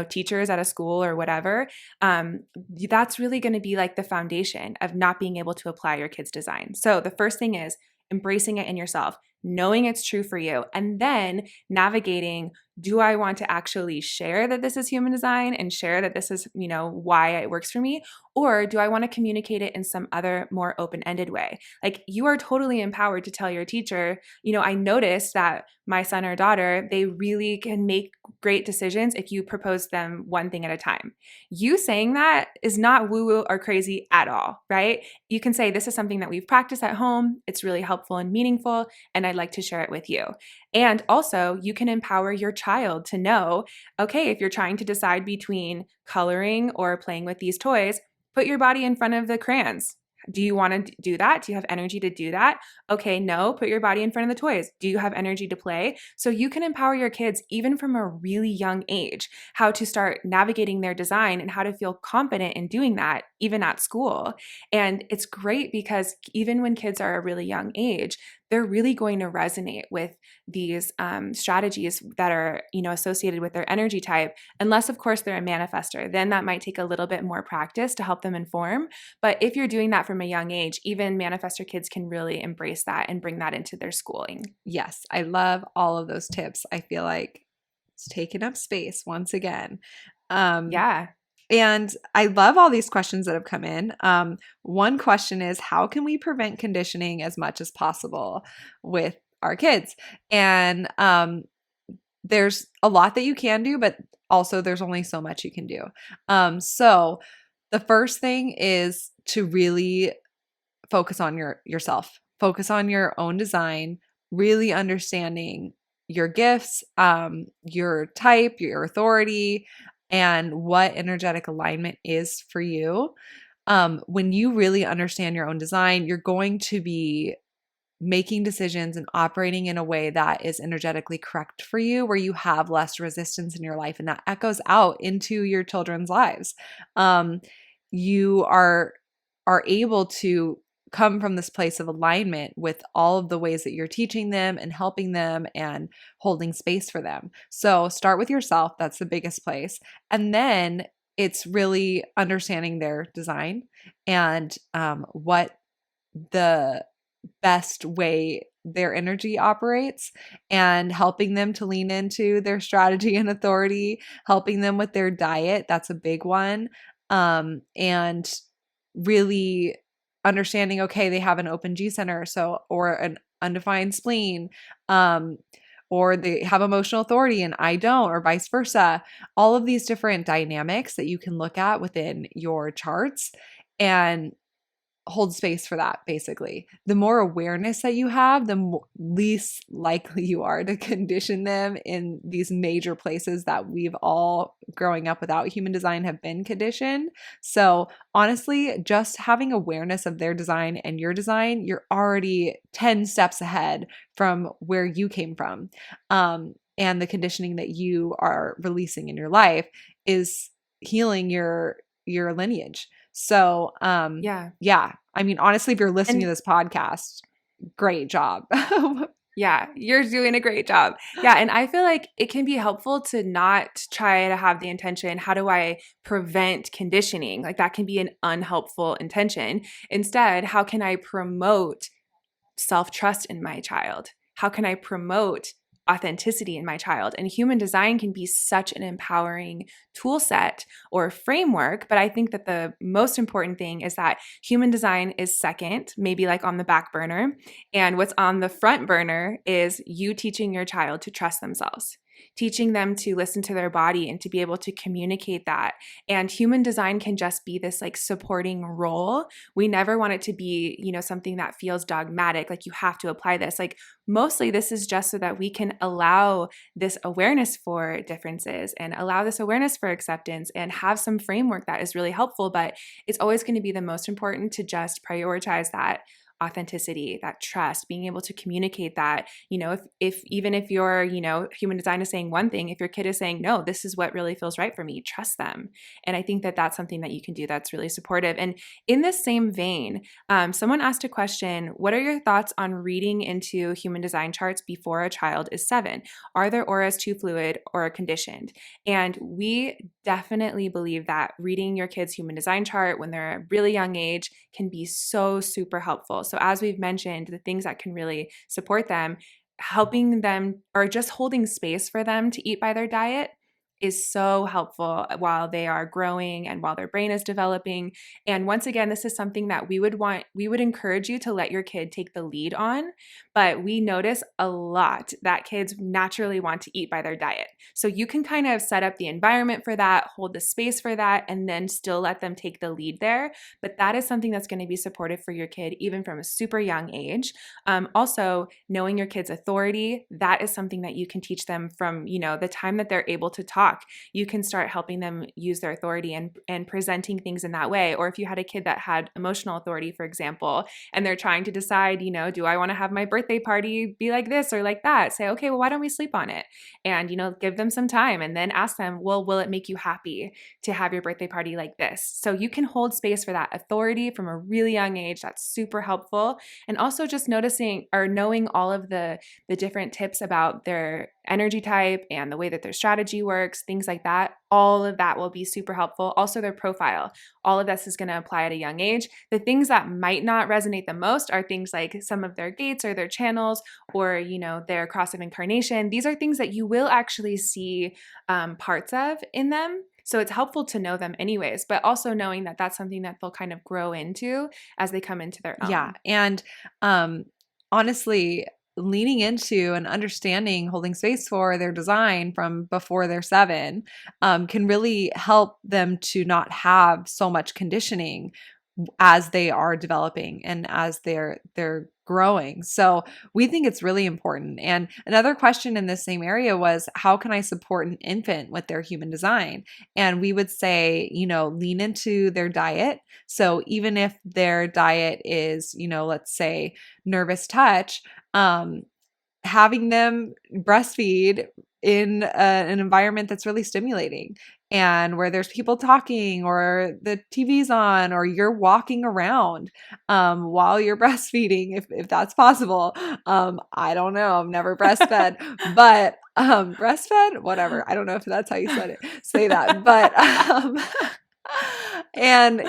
teachers at a school or whatever, that's really going to be like the foundation of not being able to apply your kid's design. So the first thing is embracing it in yourself, knowing it's true for you, and then navigating, do I want to actually share that this is human design and share that this is, why it works for me? Or do I want to communicate it in some other more open-ended way? Like, you are totally empowered to tell your teacher, I noticed that my son or daughter, they really can make great decisions if you propose them one thing at a time. You saying that is not woo-woo or crazy at all, right? You can say, this is something that we've practiced at home. It's really helpful and meaningful, and I'd like to share it with you. And also, you can empower your child to know, okay, if you're trying to decide between coloring or playing with these toys, put your body in front of the crayons. Do you want to do that? Do you have energy to do that? Okay, no, put your body in front of the toys. Do you have energy to play? So you can empower your kids even from a really young age, how to start navigating their design and how to feel confident in doing that, even at school. And it's great because even when kids are a really young age, they're really going to resonate with these strategies that are, associated with their energy type, unless, of course, they're a manifester. Then that might take a little bit more practice to help them inform. But if you're doing that from a young age, even manifester kids can really embrace that and bring that into their schooling. Yes, I love all of those tips. I feel like it's taken up space once again. Yeah. And I love all these questions that have come in. One question is, how can we prevent conditioning as much as possible with our kids? And there's a lot that you can do, but also there's only so much you can do. So the first thing is to really focus on yourself, focus on your own design, really understanding your gifts, your type, your authority, and what energetic alignment is for you. When you really understand your own design, you're going to be making decisions and operating in a way that is energetically correct for you, where you have less resistance in your life, and that echoes out into your children's lives. You are able to come from this place of alignment with all of the ways that you're teaching them and helping them and holding space for them. So start with yourself. That's the biggest place. And then it's really understanding their design and what the best way their energy operates, and helping them to lean into their strategy and authority, helping them with their diet. That's a big one. And really understanding, okay, they have an open G center, so, or an undefined spleen. or they have emotional authority and I don't, or vice versa. All of these different dynamics that you can look at within your charts and hold space for that. Basically, the more awareness that you have, the least likely you are to condition them in these major places that we've all growing up without human design have been conditioned. So honestly, just having awareness of their design and your design, you're already 10 steps ahead from where you came from. And the conditioning that you are releasing in your life is healing your lineage. So Yeah. yeah. I mean, honestly, if you're listening to And this podcast, great job. yeah, you're doing a great job. Yeah, and I feel like it can be helpful to not try to have the intention, how do I prevent conditioning? Like that can be an unhelpful intention. Instead, how can I promote self trust in my child? How can I promote authenticity in my child? And human design can be such an empowering tool set or framework. But I think that the most important thing is that human design is second, maybe like on the back burner. And what's on the front burner is you teaching your child to trust themselves. Teaching them to listen to their body and to be able to communicate that. And human design can just be this like supporting role. We never want it to be, something that feels dogmatic, like you have to apply this. Like mostly this is just so that we can allow this awareness for differences and allow this awareness for acceptance and have some framework that is really helpful. But it's always going to be the most important to just prioritize that authenticity, that trust, being able to communicate that, if even if your, human design is saying one thing, if your kid is saying, no, this is what really feels right for me, trust them. And I think that that's something that you can do that's really supportive. And in this same vein, someone asked a question, what are your thoughts on reading into human design charts before a child is 7? Are their auras too fluid or conditioned? And we definitely believe that reading your kid's human design chart when they're a really young age can be so super helpful. So as we've mentioned, the things that can really support them, helping them or just holding space for them to eat by their diet is so helpful while they are growing and while their brain is developing. And once again, this is something that we would encourage you to let your kid take the lead on, but we notice a lot that kids naturally want to eat by their diet. So you can kind of set up the environment for that, hold the space for that, and then still let them take the lead there. But that is something that's going to be supportive for your kid, even from a super young age. Also, knowing your kid's authority, that is something that you can teach them from, the time that they're able to talk. You can start helping them use their authority and presenting things in that way. Or if you had a kid that had emotional authority, for example, and they're trying to decide, do I want to have my birthday party be like this or like that? Say, okay, well, why don't we sleep on it? And, give them some time and then ask them, well, will it make you happy to have your birthday party like this? So you can hold space for that authority from a really young age. That's super helpful. And also just noticing or knowing all of the different tips about their energy type and the way that their strategy works, things like that. All of that will be super helpful. Also, their profile. All of this is going to apply at a young age. The things that might not resonate the most are things like some of their gates or their channels or, their cross of incarnation. These are things that you will actually see parts of in them. So it's helpful to know them anyways, but also knowing that that's something that they'll kind of grow into as they come into their Yeah. own. And honestly, leaning into and understanding holding space for their design from before they're 7 can really help them to not have so much conditioning as they are developing and as they're growing. So we think it's really important. And another question in this same area was, how can I support an infant with their human design? And we would say, lean into their diet. So even if their diet is, let's say nervous touch, having them breastfeed in an environment that's really stimulating and where there's people talking or the TV's on or you're walking around while you're breastfeeding, if that's possible. I don't know. I've never breastfed, but breastfed, whatever. I don't know if that's how you say that, but and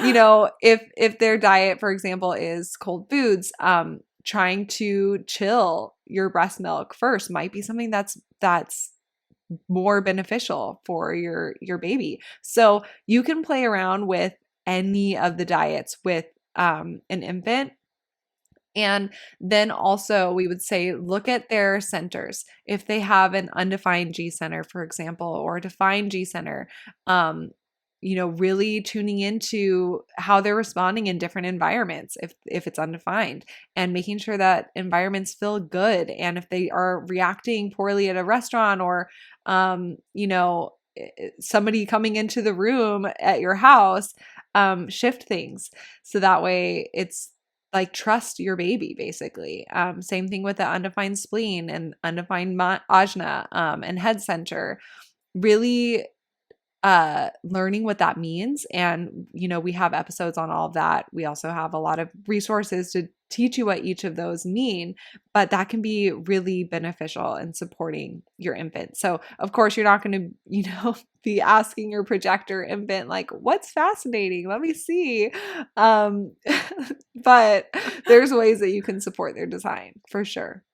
if their diet, for example, is cold foods, trying to chill your breast milk first might be something that's more beneficial for your baby. So you can play around with any of the diets with an infant And then also we would say look at their centers. If they have an undefined G center, for example, or a defined G center, um, really tuning into how they're responding in different environments if it's undefined, and making sure that environments feel good. And if they are reacting poorly at a restaurant, or somebody coming into the room at your house, shift things so that way it's like trust your baby basically. Same thing with the undefined spleen and undefined ajna, and head center. Really learning what that means. And we have episodes on all of that. We also have a lot of resources to teach you what each of those mean, but that can be really beneficial in supporting your infant. So of course you're not going to be asking your projector infant like, what's fascinating, let me see. um but there's ways that you can support their design for sure.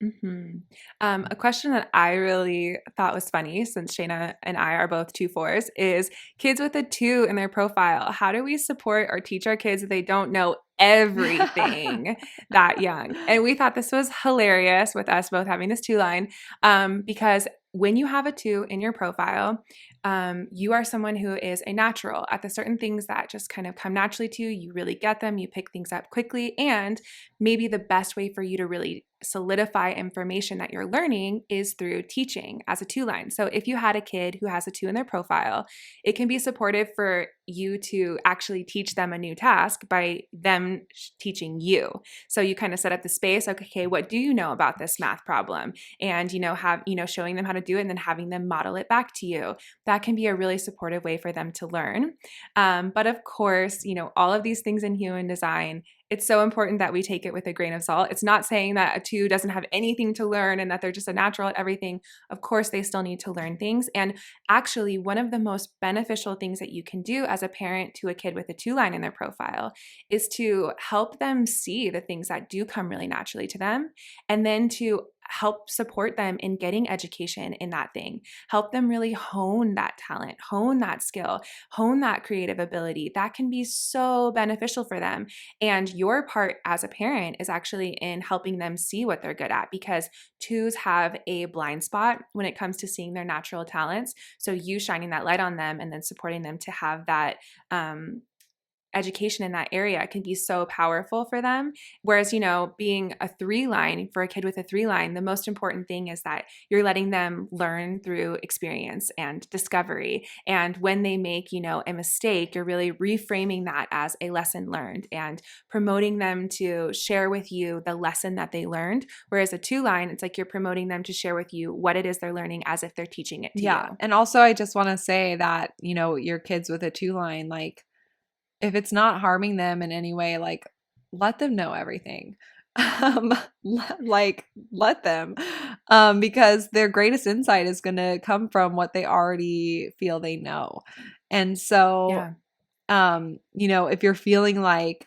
Mm-hmm. A question that I really thought was funny, since Shayna and I are both 2 4s, is kids with a 2 in their profile. How do we support or teach our kids that they don't know everything that young? And we thought this was hilarious with us both having this 2 line, because when you have a 2 in your profile, you are someone who is a natural at the certain things that just kind of come naturally to you. You really get them, you pick things up quickly, and maybe the best way for you to really solidify information that you're learning is through teaching as a 2 line. So if you had a kid who has a 2 in their profile, it can be supportive for you to actually teach them a new task by them teaching you. So you kind of set up the space, okay, what do you know about this math problem? And showing them how to do it and then having them model it back to you. That can be a really supportive way for them to learn. But of course, all of these things in human design, it's so important that we take it with a grain of salt. It's not saying that a 2 doesn't have anything to learn and that they're just a natural at everything. Of course, they still need to learn things. And actually, one of the most beneficial things that you can do as a parent to a kid with a 2 line in their profile is to help them see the things that do come really naturally to them, and then to help support them in getting education in that thing. Help them really hone that talent, hone that skill, hone that creative ability. That can be so beneficial for them. And your part as a parent is actually in helping them see what they're good at, because 2s have a blind spot when it comes to seeing their natural talents. So you shining that light on them and then supporting them to have that education in that area can be so powerful for them. Whereas, being a 3 line, for a kid with a 3 line, the most important thing is that you're letting them learn through experience and discovery. And when they make, a mistake, you're really reframing that as a lesson learned and promoting them to share with you the lesson that they learned. Whereas a 2 line, it's like you're promoting them to share with you what it is they're learning as if they're teaching it to Yeah. you. And also I just want to say that, your kids with a 2 line, like, if it's not harming them in any way, like, let them know everything. Um, let them, because their greatest insight is going to come from what they already feel they know. And so, Yeah. if you're feeling like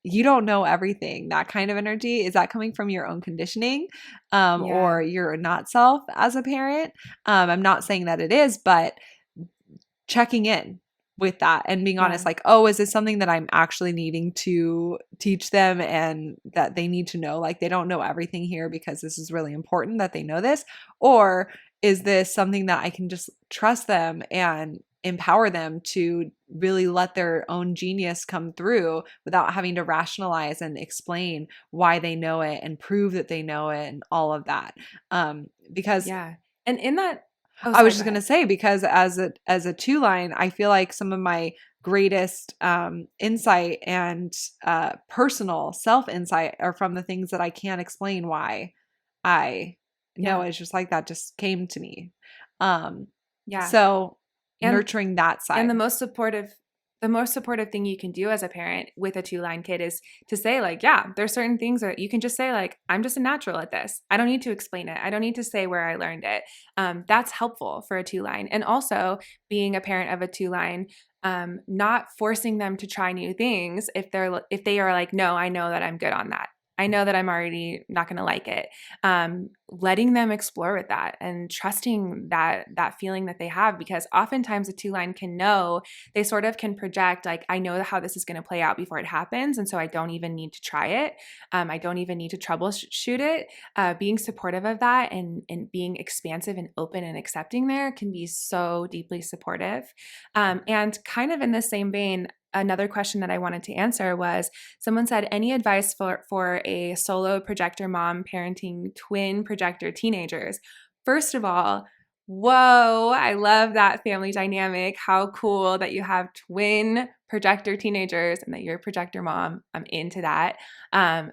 you don't know everything, that kind of energy, is that coming from your own conditioning, Yeah. or your not self as a parent? I'm not saying that it is, but checking in with that and being honest, Yeah. like, oh, is this something that I'm actually needing to teach them and that they need to know? Like, they don't know everything here because this is really important that they know this. Or is this something that I can just trust them and empower them to really let their own genius come through without having to rationalize and explain why they know it and prove that they know it and all of that? Because Yeah. And in that, oh, I was sorry, just go gonna ahead. say, because as a 2 line, I feel like some of my greatest insight and personal self insight are from the things that I can't explain why I know. Yeah. It's just like that just came to me. Um, Yeah. so And nurturing that and side. the most supportive thing you can do as a parent with a 2 line kid is to say, like, yeah, there's certain things that you can just say, like, I'm just a natural at this. I don't need to explain it. I don't need to say where I learned it. That's helpful for a 2 line. And also, being a parent of a 2 line, not forcing them to try new things if they are like, no, I know that I'm good on that. I know that I'm already not going to like it. Letting them explore with that and trusting that feeling that they have, because oftentimes a two-line can know, they sort of can project like, I know how this is going to play out before it happens, and so I don't even need to try it. I don't even need to troubleshoot it. Being supportive of that and being expansive and open and accepting there can be so deeply supportive. And kind of in the same vein, another question that I wanted to answer was, someone said, any advice for a solo projector mom parenting twin projector teenagers? First of all, whoa, I love that family dynamic. How cool that you have twin projector teenagers and that you're a projector mom. I'm into that.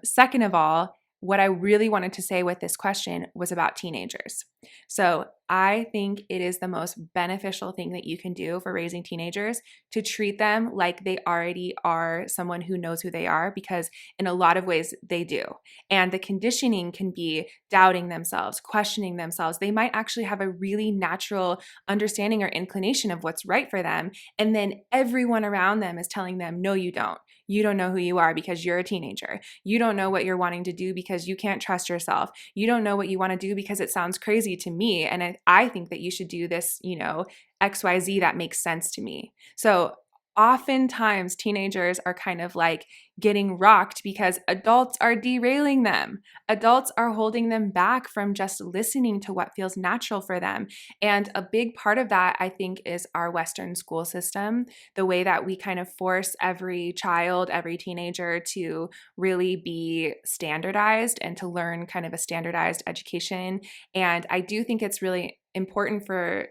Second of all, what I really wanted to say with this question was about teenagers. So I think it is the most beneficial thing that you can do for raising teenagers to treat them like they already are someone who knows who they are, because in a lot of ways they do. And the conditioning can be doubting themselves, questioning themselves. They might actually have a really natural understanding or inclination of what's right for them. And then everyone around them is telling them, no, you don't. You don't know who you are because you're a teenager. You don't know what you're wanting to do because you can't trust yourself. You don't know what you want to do because it sounds crazy to me. And I think that you should do this, XYZ that makes sense to me. So oftentimes teenagers are kind of like getting rocked because adults are derailing them. Adults are holding them back from just listening to what feels natural for them. And a big part of that, I think, is our Western school system, the way that we kind of force every child, every teenager to really be standardized and to learn kind of a standardized education. And I do think it's really important for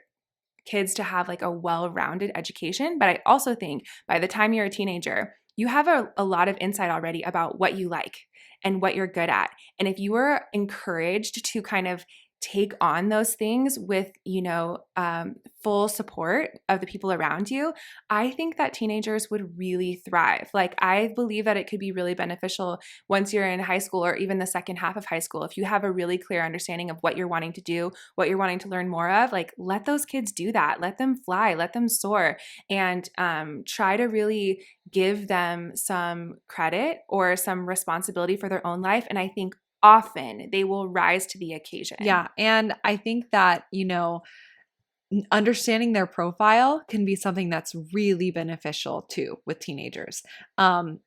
kids to have like a well-rounded education. But I also think by the time you're a teenager, you have a lot of insight already about what you like and what you're good at. And if you were encouraged to kind of take on those things with, full support of the people around you, I think that teenagers would really thrive. Like, I believe that it could be really beneficial once you're in high school or even the second half of high school. If you have a really clear understanding of what you're wanting to do, what you're wanting to learn more of, like, let those kids do that. Let them fly, let them soar, and try to really give them some credit or some responsibility for their own life. And I think often they will rise to the occasion. Yeah. And I think that, understanding their profile can be something that's really beneficial too with teenagers.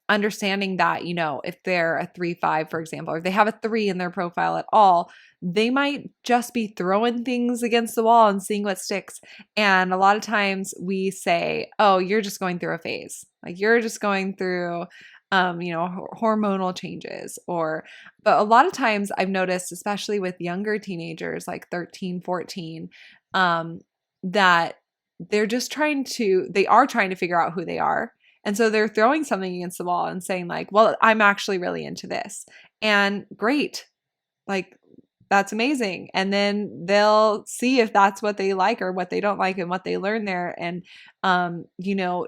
Understanding that, if they're a 3-5, for example, or they have a 3 in their profile at all, they might just be throwing things against the wall and seeing what sticks. And a lot of times we say, oh, you're just going through a phase. Like, you're just going through hormonal changes, but a lot of times I've noticed, especially with younger teenagers, like 13, 14, that they are trying to figure out who they are. And so they're throwing something against the wall and saying like, well, I'm actually really into this. And great. Like, that's amazing. And then they'll see if that's what they like or what they don't like and what they learn there. And,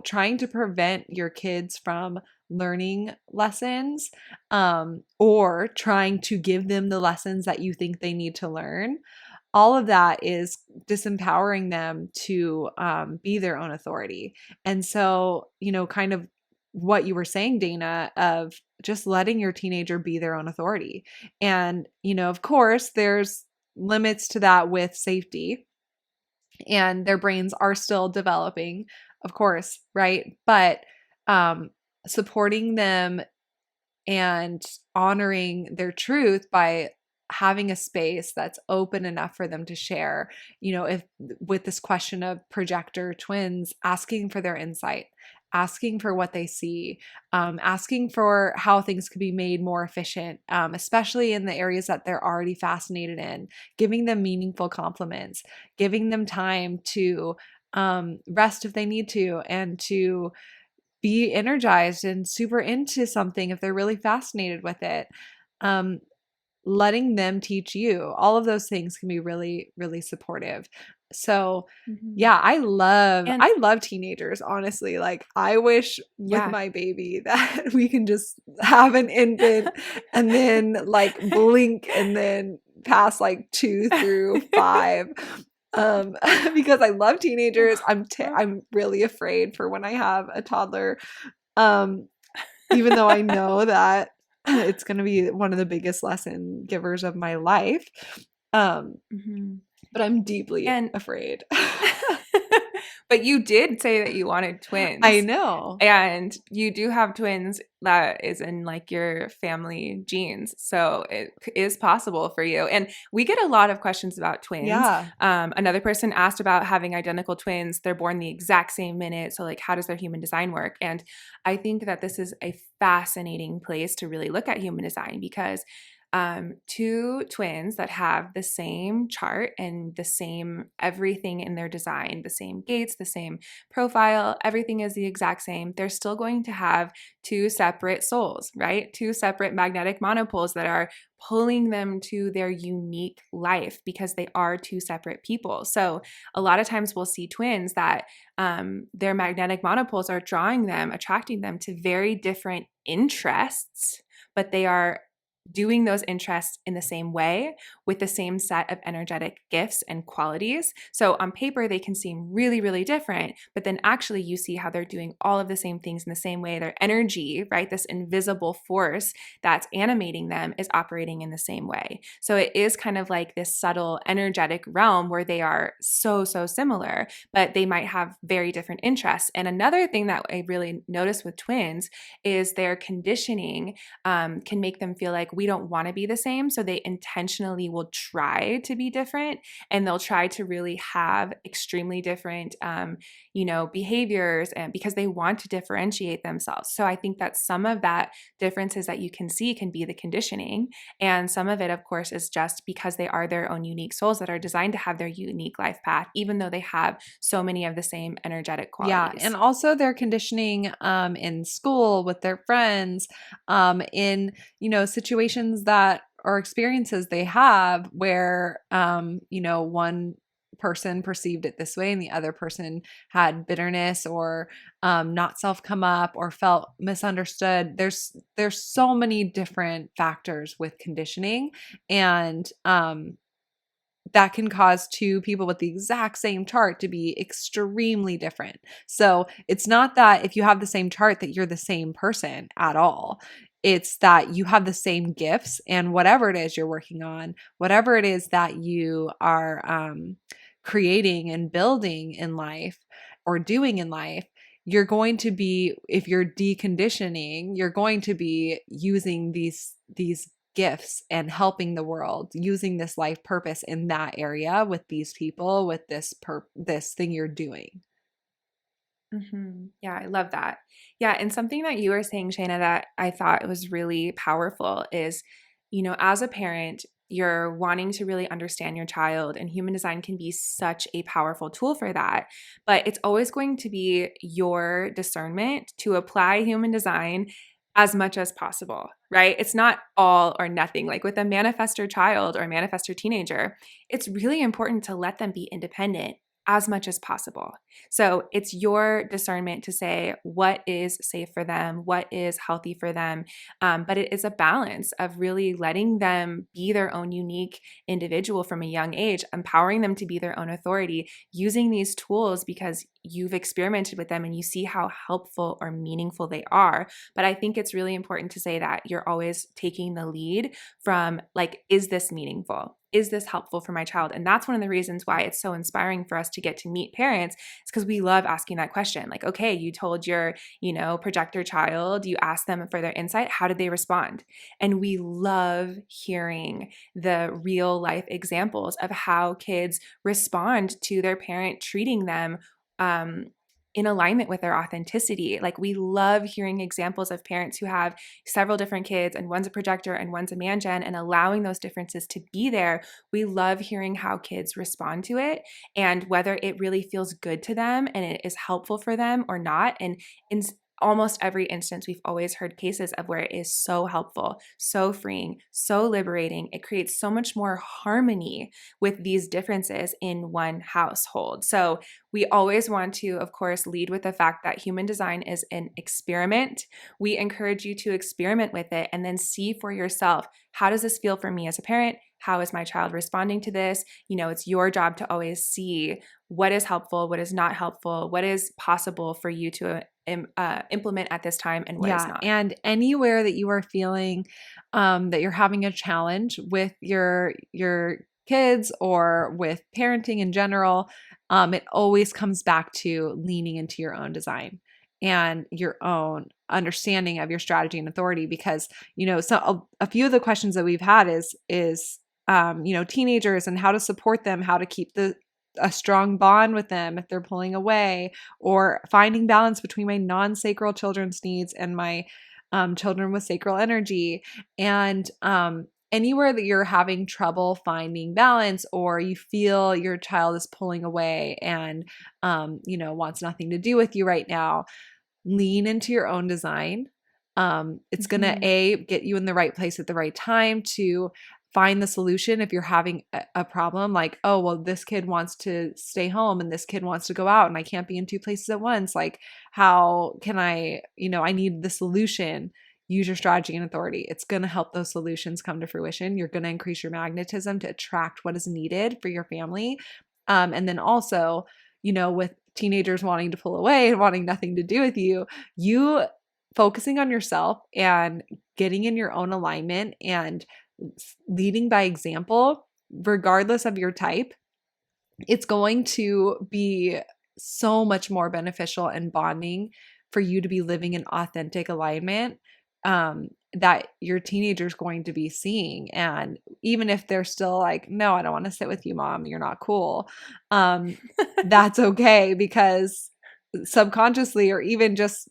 trying to prevent your kids from learning lessons, or trying to give them the lessons that you think they need to learn. All of that is disempowering them to be their own authority. And so, kind of what you were saying, Dana, of just letting your teenager be their own authority. And, of course, there's limits to that with safety, and their brains are still developing, of course, right? But supporting them and honoring their truth by having a space that's open enough for them to share, if with this question of projector twins, asking for their insight, asking for what they see, asking for how things could be made more efficient, especially in the areas that they're already fascinated in, giving them meaningful compliments, giving them time to rest if they need to, and to be energized and super into something if they're really fascinated with it. Letting them teach you. All of those things can be really, really supportive. So yeah, And I love teenagers, honestly. Like, I wish with yeah. my baby that we can just have an infant and then like blink and then pass like 2 through 5. Because I love teenagers. I'm really afraid for when I have a toddler. Even though I know that It's going to be one of the biggest lesson givers of my life. Um, Mhm. but I'm deeply And afraid. but you did say that you wanted I twins. know. And you do have twins that is in like your family genes. So it is possible for you. And we get a lot of questions about twins. Yeah. Another person asked about having identical twins. They're born the exact same minute. So, like, how does their human design work? And I think that this is a fascinating place to really look at human design because two twins that have the same chart and the same everything in their design, the same gates, the same profile, everything is the exact same. They're still going to have two separate souls, right? Two separate magnetic monopoles that are pulling them to their unique life because they are two separate people. So a lot of times we'll see twins that their magnetic monopoles are drawing them, attracting them to very different interests, but they are doing those interests in the same way with the same set of energetic gifts and qualities. So on paper, they can seem really, really different, but then actually you see how they're doing all of the same things in the same way. Their energy, right? This invisible force that's animating them is operating in the same way. So it is kind of like this subtle energetic realm where they are so, so similar, but they might have very different interests. And another thing that I really notice with twins is their conditioning can make them feel like we don't want to be the same. So they intentionally will try to be different and they'll try to really have extremely different, behaviors and because they want to differentiate themselves. So I think that some of that differences that you can see can be the conditioning. And some of it, of course, is just because they are their own unique souls that are designed to have their unique life path, even though they have so many of the same energetic Yeah, and qualities. also their conditioning in school with their friends, in situations that or experiences they have where one person perceived it this way and the other person had bitterness or not self come up or felt misunderstood. There's so many different factors with conditioning, and that can cause two people with the exact same chart to be extremely different. So it's not that if you have the same chart that you're the same person at all. It's that you have the same gifts, and whatever it is you're working on, whatever it is that you are creating and building in life or doing in life, you're going to be, if you're deconditioning, you're going to be using these gifts and helping the world, using this life purpose in that area with these people, with this thing you're doing. Yeah, I love that. Yeah, and something that you were saying, Shayna, that I thought was really powerful is, as a parent, you're wanting to really understand your child, and human design can be such a powerful tool for that. But it's always going to be your discernment to apply human design as much as possible, right? It's not all or nothing. Like with a manifestor child or manifestor teenager, it's really important to let them be independent as much as possible. So it's your discernment to say what is safe for them, what is healthy for them. But it is a balance of really letting them be their own unique individual from a young age, empowering them to be their own authority, using these tools because you've experimented with them and you see how helpful or meaningful they are. But I think it's really important to say that you're always taking the lead from like, is this meaningful? Is this helpful for my child? And that's one of the reasons why it's so inspiring for us to get to meet parents. It's because we love asking that question. Like, okay, you told your, projector child, you asked them for their insight. How did they respond? And we love hearing the real life examples of how kids respond to their parent treating them um, in alignment with their authenticity. Like we love hearing examples of parents who have several different kids and one's a projector and one's a man gen and allowing those differences to be there. We love hearing how kids respond to it and whether it really feels good to them and it is helpful for them or not. And in almost every instance, we've always heard cases of where it is so helpful, so freeing, so liberating. It creates so much more harmony with these differences in one household. So we always want to, of course, lead with the fact that human design is an experiment. We encourage you to experiment with it and then see for yourself, how does this feel for me as a parent? How is my child responding to this? It's your job to always see what is helpful, what is not helpful, what is possible for you to implement at this time and what is Yeah. not. And anywhere that you are feeling that you're having a challenge with your kids or with parenting in general, it always comes back to leaning into your own design and your own understanding of your strategy and authority. Because, so a few of the questions that we've had is teenagers and how to support them, how to keep a strong bond with them if they're pulling away, or finding balance between my non-sacral children's needs and my children with sacral energy. And anywhere that you're having trouble finding balance, or you feel your child is pulling away and wants nothing to do with you right now, lean into your own design. It's going to get you in the right place at the right time to find the solution. If you're having a problem like, oh, well, this kid wants to stay home and this kid wants to go out and I can't be in two places at once. Like, how can I need the solution. Use your strategy and authority. It's going to help those solutions come to fruition. You're going to increase your magnetism to attract what is needed for your family. And then also, with teenagers wanting to pull away and wanting nothing to do with you, you focusing on yourself and getting in your own alignment and leading by example, regardless of your type, it's going to be so much more beneficial and bonding for you to be living in authentic alignment that your teenager's going to be seeing. And even if they're still like, no, I don't want to sit with you, mom, you're not cool. That's okay, because subconsciously or even just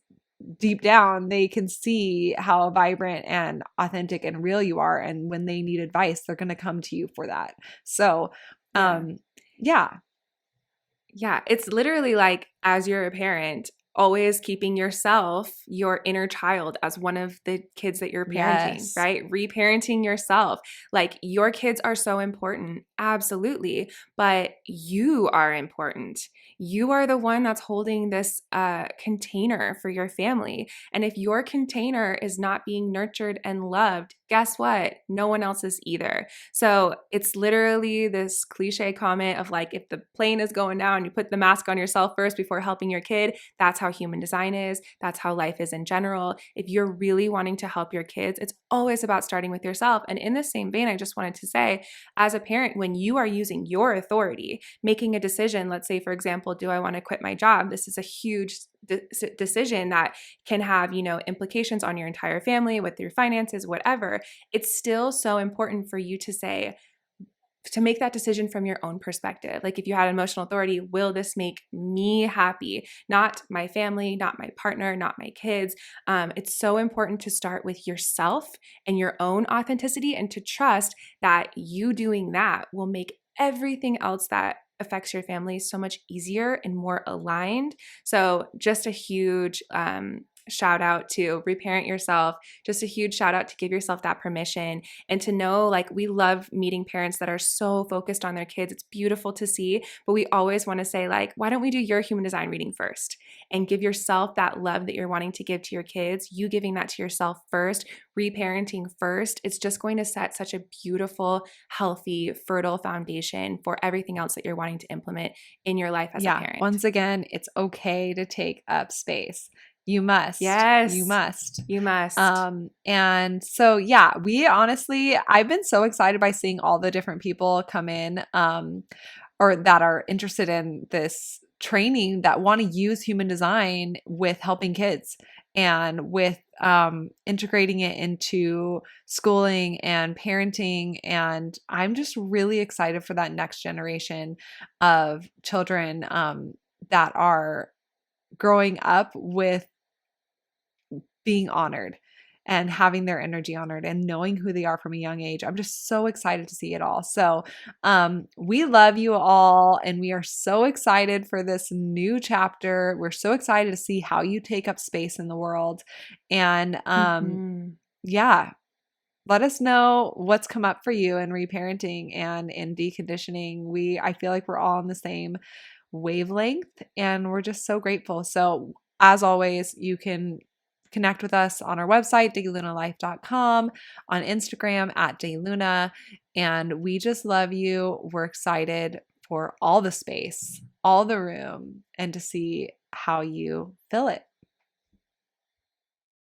deep down, they can see how vibrant and authentic and real you are. And when they need advice, they're going to come to you for that. So, Yeah. yeah. Yeah, it's literally like, as you're a parent, always keeping yourself, your inner child, as one of the kids that you're parenting, Yes. right? Reparenting yourself. Like, your kids are so important, absolutely, but you are important. You are the one that's holding this container for your family. And if your container is not being nurtured and loved, guess what? No one else is either. So it's literally this cliche comment of like, if the plane is going down, you put the mask on yourself first before helping your kid. That's how human design is. That's how life is in general. If you're really wanting to help your kids, it's always about starting with yourself. And in the same vein, I just wanted to say, as a parent, when you are using your authority, making a decision, let's say, for example, do I want to quit my job? This is a huge decision that can have, implications on your entire family with your finances, whatever. It's still so important for you to say, to make that decision from your own perspective. Like, if you had emotional authority, will this make me happy? Not my family, not my partner, not my kids. It's so important to start with yourself and your own authenticity, and to trust that you doing that will make everything else that affects your family so much easier and more aligned. So just a huge shout out to reparent yourself. Just a huge shout out to give yourself that permission, and to know, like, we love meeting parents that are so focused on their kids. It's beautiful to see, but we always want to say, like, why don't we do your human design reading first and give yourself that love that you're wanting to give to your kids, you giving that to yourself first, reparenting first. It's just going to set such a beautiful, healthy, fertile foundation for everything else that you're wanting to implement in your life as a parent. Once again, it's okay to take up space. You must. Yes. You must. You must. And so, yeah, I've been so excited by seeing all the different people come in, or that are interested in this training, that want to use human design with helping kids and with integrating it into schooling and parenting. And I'm just really excited for that next generation of children that are growing up with being honored and having their energy honored and knowing who they are from a young age. I'm just so excited to see it all. So, we love you all, and we are so excited for this new chapter. We're so excited to see how you take up space in the world. And yeah, let us know what's come up for you in reparenting and in deconditioning. I feel like we're all on the same wavelength, and we're just so grateful. So, as always, you can connect with us on our website, daylunalife.com, on Instagram at dayluna. And we just love you. We're excited for all the space, all the room, and to see how you fill it.